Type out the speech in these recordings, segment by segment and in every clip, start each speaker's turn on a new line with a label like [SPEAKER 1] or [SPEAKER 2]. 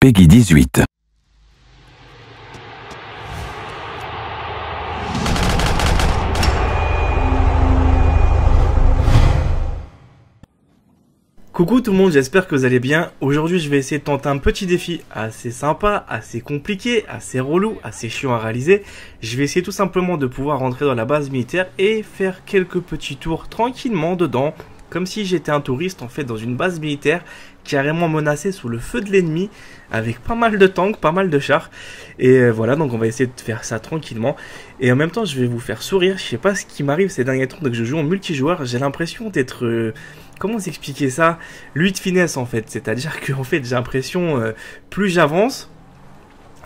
[SPEAKER 1] Peggy 18.
[SPEAKER 2] Coucou tout le monde, j'espère que vous allez bien. Aujourd'hui je vais essayer de tenter un petit défi assez sympa, assez compliqué, assez relou, assez chiant à réaliser. Je vais essayer tout simplement de pouvoir rentrer dans la base militaire et faire quelques petits tours tranquillement dedans. Comme si j'étais un touriste en fait dans une base militaire carrément menacée sous le feu de l'ennemi, avec pas mal de tanks, pas mal de chars. Et voilà, donc on va essayer de faire ça tranquillement. Et en même temps je vais vous faire sourire. Je sais pas ce qui m'arrive ces derniers temps dès que je joue en multijoueur. J'ai l'impression d'être... comment vous expliquer ça? Lui de finesse en fait. C'est-à-dire que en fait j'ai l'impression plus j'avance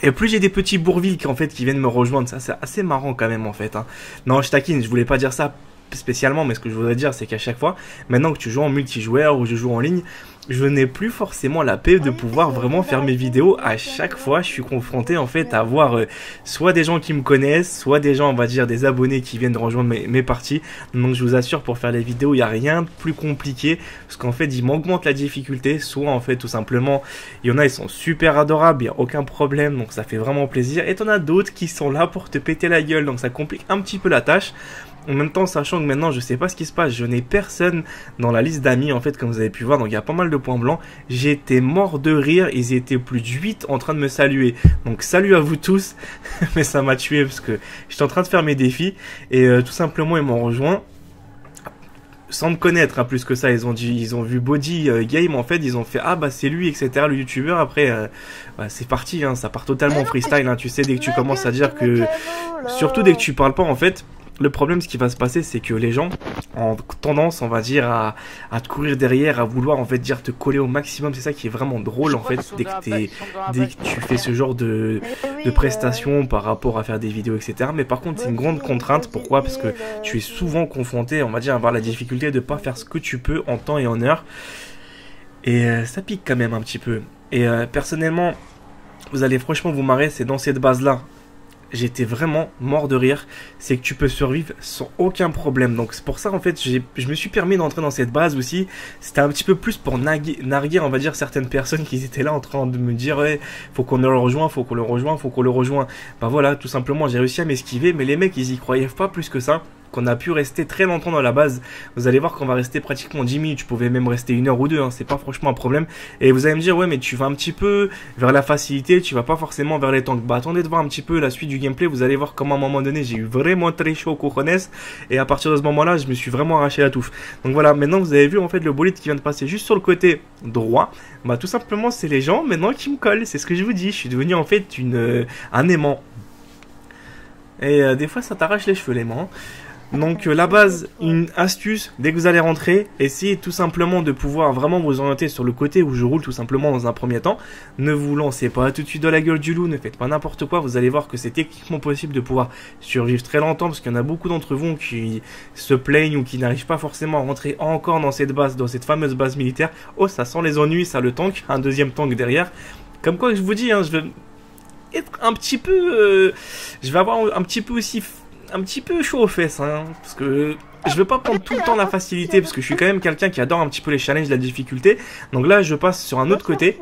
[SPEAKER 2] et plus j'ai des petits bourvilles qui viennent me rejoindre. Ça c'est assez marrant quand même en fait. Non, je taquine, je voulais pas dire ça spécialement, mais ce que je voudrais dire c'est qu'à chaque fois, maintenant que tu joues en multijoueur ou je joue en ligne, je n'ai plus forcément la paix de pouvoir vraiment faire mes vidéos. À chaque fois je suis confronté en fait à avoir soit des gens qui me connaissent, soit des gens, on va dire des abonnés qui viennent rejoindre mes parties. Donc je vous assure, pour faire les vidéos il n'y a rien de plus compliqué, parce qu'en fait ils m'augmentent la difficulté, soit en fait tout simplement il y en a ils sont super adorables, il n'y a aucun problème, donc ça fait vraiment plaisir, et t'en as d'autres qui sont là pour te péter la gueule, donc ça complique un petit peu la tâche. En même temps, sachant que maintenant je sais pas ce qui se passe, je n'ai personne dans la liste d'amis en fait, comme vous avez pu voir, donc il y a pas mal de points blancs. J'étais mort de rire, ils étaient plus de 8 en train de me saluer. Donc salut à vous tous, mais ça m'a tué parce que j'étais en train de faire mes défis et tout simplement ils m'ont rejoint. Sans me connaître, plus que ça, ils ont vu Body Game en fait, ils ont fait ah bah c'est lui etc, le youtubeur. Après bah, c'est parti, ça part totalement freestyle, tu sais, dès que tu commences à dire que, surtout dès que tu parles pas en fait. Le problème, ce qui va se passer, c'est que les gens ont tendance, on va dire, à te courir derrière, à vouloir, en fait, dire te coller au maximum. C'est ça qui est vraiment drôle, en fait, dès que tu fais ce genre de prestations par rapport à faire des vidéos, etc. Mais par contre, c'est une grande contrainte. Pourquoi? Parce que tu es souvent confronté, on va dire, à avoir la difficulté de pas faire ce que tu peux en temps et en heure. Et ça pique quand même un petit peu. Et personnellement, vous allez franchement vous marrer, c'est dans cette base-là. J'étais vraiment mort de rire, c'est que tu peux survivre sans aucun problème. Donc c'est pour ça en fait je me suis permis d'entrer dans cette base aussi. C'était un petit peu plus pour narguer on va dire certaines personnes qui étaient là en train de me dire ouais, faut qu'on le rejoigne, faut qu'on le rejoigne, faut qu'on le rejoigne. Bah voilà, tout simplement j'ai réussi à m'esquiver, mais les mecs ils y croyaient pas plus que ça. Qu'on a pu rester très longtemps dans la base. Vous allez voir qu'on va rester pratiquement 10 minutes. Je pouvais même rester 1 heure ou 2, c'est pas franchement un problème. Et vous allez me dire ouais mais tu vas un petit peu vers la facilité, tu vas pas forcément vers les tanks. Bah attendez de voir un petit peu la suite du gameplay. Vous allez voir comment à un moment donné j'ai eu vraiment très chaud au cojones, et à partir de ce moment là je me suis vraiment arraché la touffe. Donc voilà, maintenant vous avez vu en fait le bolide qui vient de passer juste sur le côté droit. Bah tout simplement c'est les gens maintenant qui me collent. C'est ce que je vous dis, je suis devenu en fait un aimant. Et des fois ça t'arrache les cheveux l'aimant. Donc la base, une astuce, dès que vous allez rentrer, essayez tout simplement de pouvoir vraiment vous orienter sur le côté où je roule tout simplement dans un premier temps. Ne vous lancez pas tout de suite dans la gueule du loup, ne faites pas n'importe quoi, vous allez voir que c'est techniquement possible de pouvoir survivre très longtemps, parce qu'il y en a beaucoup d'entre vous qui se plaignent ou qui n'arrivent pas forcément à rentrer encore dans cette base, dans cette fameuse base militaire. Oh, ça sent les ennuis, ça, le tank, un deuxième tank derrière. Comme quoi je vous dis, je vais être un petit peu... je vais avoir un petit peu aussi... un petit peu chaud aux fesses, parce que je veux pas prendre tout le temps la facilité, parce que je suis quand même quelqu'un qui adore un petit peu les challenges, la difficulté. Donc là je passe sur un autre côté,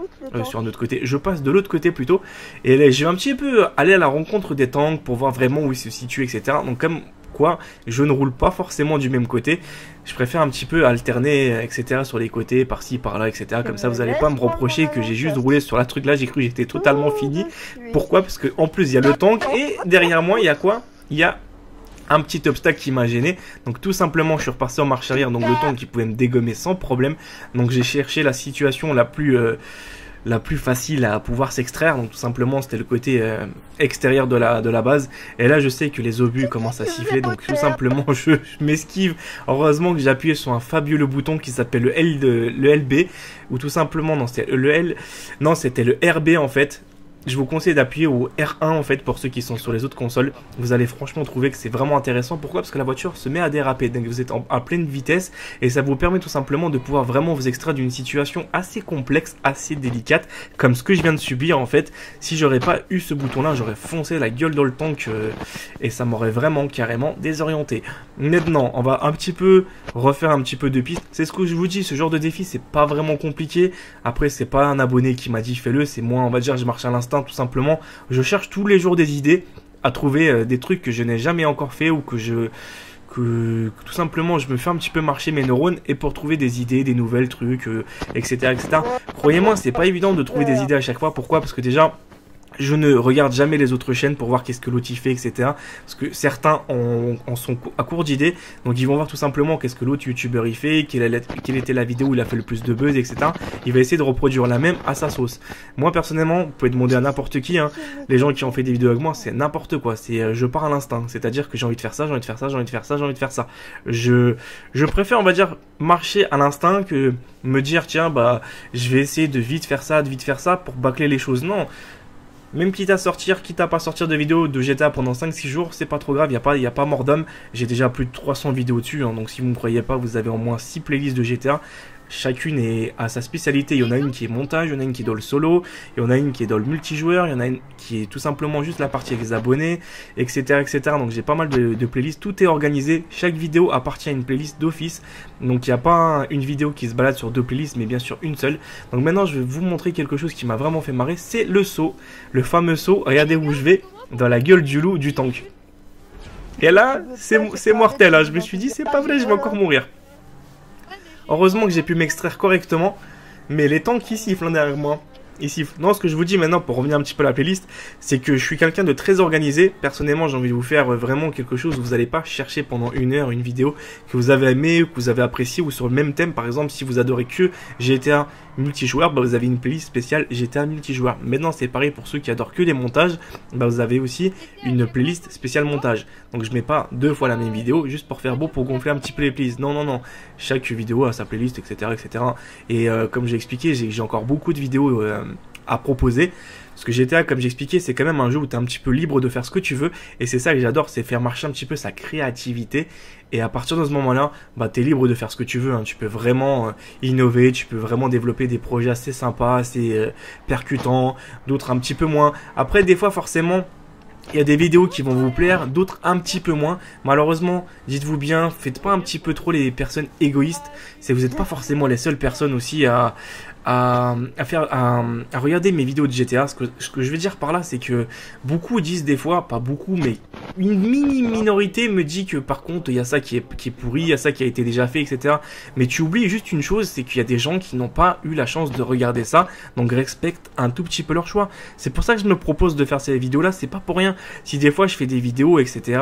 [SPEAKER 2] je passe de l'autre côté plutôt, et là, je vais un petit peu aller à la rencontre des tanks pour voir vraiment où ils se situent, etc. Donc comme quoi je ne roule pas forcément du même côté, je préfère un petit peu alterner, etc. sur les côtés, par-ci, par-là, etc. Comme ça vous allez pas me reprocher que j'ai juste roulé sur la truc là, j'ai cru que j'étais totalement fini. Pourquoi? Parce que en plus il y a le tank, et derrière moi il y a quoi? Il y a un petit obstacle qui m'a gêné, donc tout simplement je suis repassé en marche arrière, donc le tank qui pouvait me dégommer sans problème. Donc j'ai cherché la situation la plus facile à pouvoir s'extraire, donc tout simplement c'était le côté extérieur de la base. Et là je sais que les obus commencent à siffler, donc tout simplement je m'esquive. Heureusement que j'ai appuyé sur un fabuleux bouton qui s'appelle le LB, ou tout simplement non c'était le RB en fait. je vous conseille d'appuyer au R1 en fait pour ceux qui sont sur les autres consoles. Vous allez franchement trouver que c'est vraiment intéressant. Pourquoi? Parce que la voiture se met à déraper. Donc vous êtes à pleine vitesse et ça vous permet tout simplement de pouvoir vraiment vous extraire d'une situation assez complexe, assez délicate, comme ce que je viens de subir en fait. Si j'aurais pas eu ce bouton là, j'aurais foncé la gueule dans le tank et ça m'aurait vraiment carrément désorienté. Maintenant, on va un petit peu refaire un petit peu de piste. C'est ce que je vous dis, ce genre de défi c'est pas vraiment compliqué. Après c'est pas un abonné qui m'a dit fais-le, c'est moi on va dire je marche à l'instinct tout simplement. Je cherche tous les jours des idées à trouver des trucs que je n'ai jamais encore fait ou que tout simplement je me fais un petit peu marcher mes neurones et pour trouver des idées, des nouvelles trucs, etc., etc. Croyez-moi, c'est pas évident de trouver des idées à chaque fois. Pourquoi? Parce que déjà, je ne regarde jamais les autres chaînes pour voir qu'est-ce que l'autre y fait, etc. Parce que certains en sont à court d'idées. Donc ils vont voir tout simplement qu'est-ce que l'autre youtubeur y fait, quelle était la vidéo où il a fait le plus de buzz, etc. Il va essayer de reproduire la même à sa sauce. Moi personnellement, vous pouvez demander à n'importe qui, hein, les gens qui ont fait des vidéos avec moi, c'est n'importe quoi. C'est je pars à l'instinct. C'est-à-dire que j'ai envie de faire ça, j'ai envie de faire ça, j'ai envie de faire ça, j'ai envie de faire ça. Je préfère, on va dire, marcher à l'instinct que me dire tiens bah je vais essayer de vite faire ça pour bâcler les choses. Non. Même quitte à pas sortir de vidéo de GTA pendant 5-6 jours, c'est pas trop grave, y a pas mort d'homme. J'ai déjà plus de 300 vidéos dessus, hein, donc si vous ne me croyez pas, vous avez au moins 6 playlists de GTA. Chacune a sa spécialité. Il y en a une qui est montage, il y en a une qui est dans le solo, il y en a une qui est dans le multijoueur, il y en a une qui est tout simplement juste la partie avec les abonnés, etc. etc. Donc j'ai pas mal de playlists, tout est organisé. Chaque vidéo appartient à une playlist d'office. Donc il n'y a pas une vidéo qui se balade sur 2 playlists, mais bien sûr une seule. Donc maintenant je vais vous montrer quelque chose qui m'a vraiment fait marrer, c'est le saut. Le fameux saut, regardez où je vais, dans la gueule du loup du tank. Et là, c'est mortel, hein. Je me suis dit, c'est pas vrai, je vais encore mourir. Heureusement que j'ai pu m'extraire correctement, mais les tanks qui sifflent derrière moi, ils sifflent. Non, ce que je vous dis maintenant, pour revenir un petit peu à la playlist, c'est que je suis quelqu'un de très organisé. Personnellement, j'ai envie de vous faire vraiment quelque chose où vous n'allez pas chercher pendant une heure une vidéo que vous avez aimée ou que vous avez appréciée ou sur le même thème. Par exemple, si vous adorez que GTA multijoueur, bah vous avez une playlist spéciale GTA multijoueur. Maintenant, c'est pareil pour ceux qui adorent que les montages, bah vous avez aussi une playlist spéciale montage. Donc je mets pas 2 fois la même vidéo juste pour faire beau, pour gonfler un petit peu les playlists. Non, non, non. Chaque vidéo a sa playlist, etc., etc. Et comme j'ai expliqué, j'ai encore beaucoup de vidéos à proposer. Parce que GTA, comme j'expliquais, c'est quand même un jeu où tu es un petit peu libre de faire ce que tu veux. Et c'est ça que j'adore, c'est faire marcher un petit peu sa créativité. Et à partir de ce moment-là, bah, tu es libre de faire ce que tu veux. Hein. Tu peux vraiment innover, tu peux vraiment développer des projets assez sympas, assez percutants, d'autres un petit peu moins. Après, des fois, forcément, il y a des vidéos qui vont vous plaire, d'autres un petit peu moins. Malheureusement, dites-vous bien, faites pas un petit peu trop les personnes égoïstes. Vous n'êtes pas forcément les seules personnes aussi à regarder mes vidéos de GTA. Ce que je veux dire par là, c'est que beaucoup disent des fois, pas beaucoup, mais une minorité me dit que par contre, il y a ça qui est pourri, il y a ça qui a été déjà fait, etc. Mais tu oublies juste une chose, c'est qu'il y a des gens qui n'ont pas eu la chance de regarder ça, donc respecte un tout petit peu leur choix. C'est pour ça que je me propose de faire ces vidéos-là, c'est pas pour rien. Si des fois je fais des vidéos, etc.,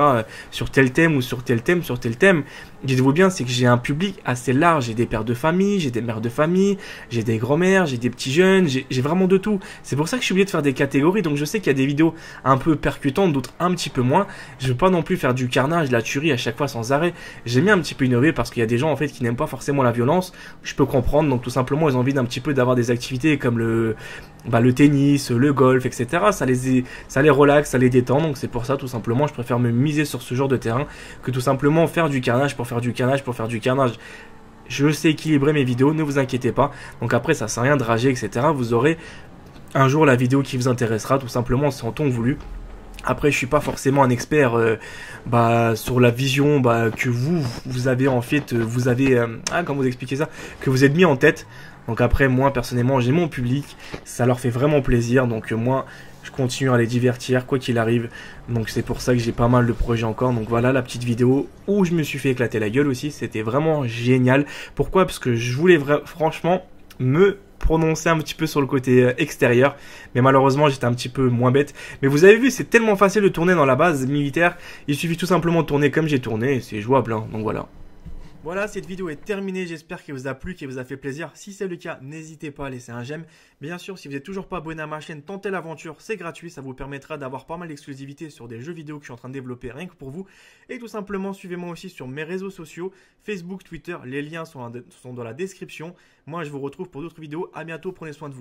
[SPEAKER 2] sur tel thème ou sur tel thème, dites-vous bien, c'est que j'ai un public assez large. J'ai des pères de famille, j'ai des mères de famille, j'ai des grands-mères, j'ai des petits jeunes, j'ai vraiment de tout. C'est pour ça que je suis obligé de faire des catégories. Donc je sais qu'il y a des vidéos un peu percutantes, d'autres un petit peu moins. Je veux pas non plus faire du carnage, de la tuerie à chaque fois sans arrêt. J'aime bien un petit peu innover parce qu'il y a des gens en fait qui n'aiment pas forcément la violence. Je peux comprendre. Donc tout simplement ils ont envie d'un petit peu d'avoir des activités comme le tennis, le golf, etc. Ça les relaxe, ça les détend. Donc c'est pour ça tout simplement je préfère me miser sur ce genre de terrain que tout simplement faire du carnage pour faire du carnage pour faire du carnage. Je sais équilibrer mes vidéos, ne vous inquiétez pas. Donc après ça sert à rien de rager, etc. Vous aurez un jour la vidéo qui vous intéressera, tout simplement c'est en temps voulu. Après je suis pas forcément un expert sur la vision que vous avez en fait, vous avez comment vous expliquer ça, que vous êtes mis en tête. Donc après moi personnellement j'ai mon public, ça leur fait vraiment plaisir, donc moi je continue à les divertir quoi qu'il arrive. Donc c'est pour ça que j'ai pas mal de projets encore. Donc voilà la petite vidéo où je me suis fait éclater la gueule aussi, c'était vraiment génial. Pourquoi? Parce que je voulais franchement me prononcer un petit peu sur le côté extérieur, mais malheureusement j'étais un petit peu moins bête. Mais vous avez vu, c'est tellement facile de tourner dans la base militaire, il suffit tout simplement de tourner comme j'ai tourné et c'est jouable, hein. Donc voilà. Voilà, cette vidéo est terminée, j'espère qu'elle vous a plu, qu'elle vous a fait plaisir. Si c'est le cas, n'hésitez pas à laisser un j'aime. Bien sûr, si vous n'êtes toujours pas abonné à ma chaîne, tentez l'aventure, c'est gratuit, ça vous permettra d'avoir pas mal d'exclusivités sur des jeux vidéo que je suis en train de développer rien que pour vous. Et tout simplement, suivez-moi aussi sur mes réseaux sociaux, Facebook, Twitter, les liens sont dans la description. Moi, je vous retrouve pour d'autres vidéos, à bientôt, prenez soin de vous.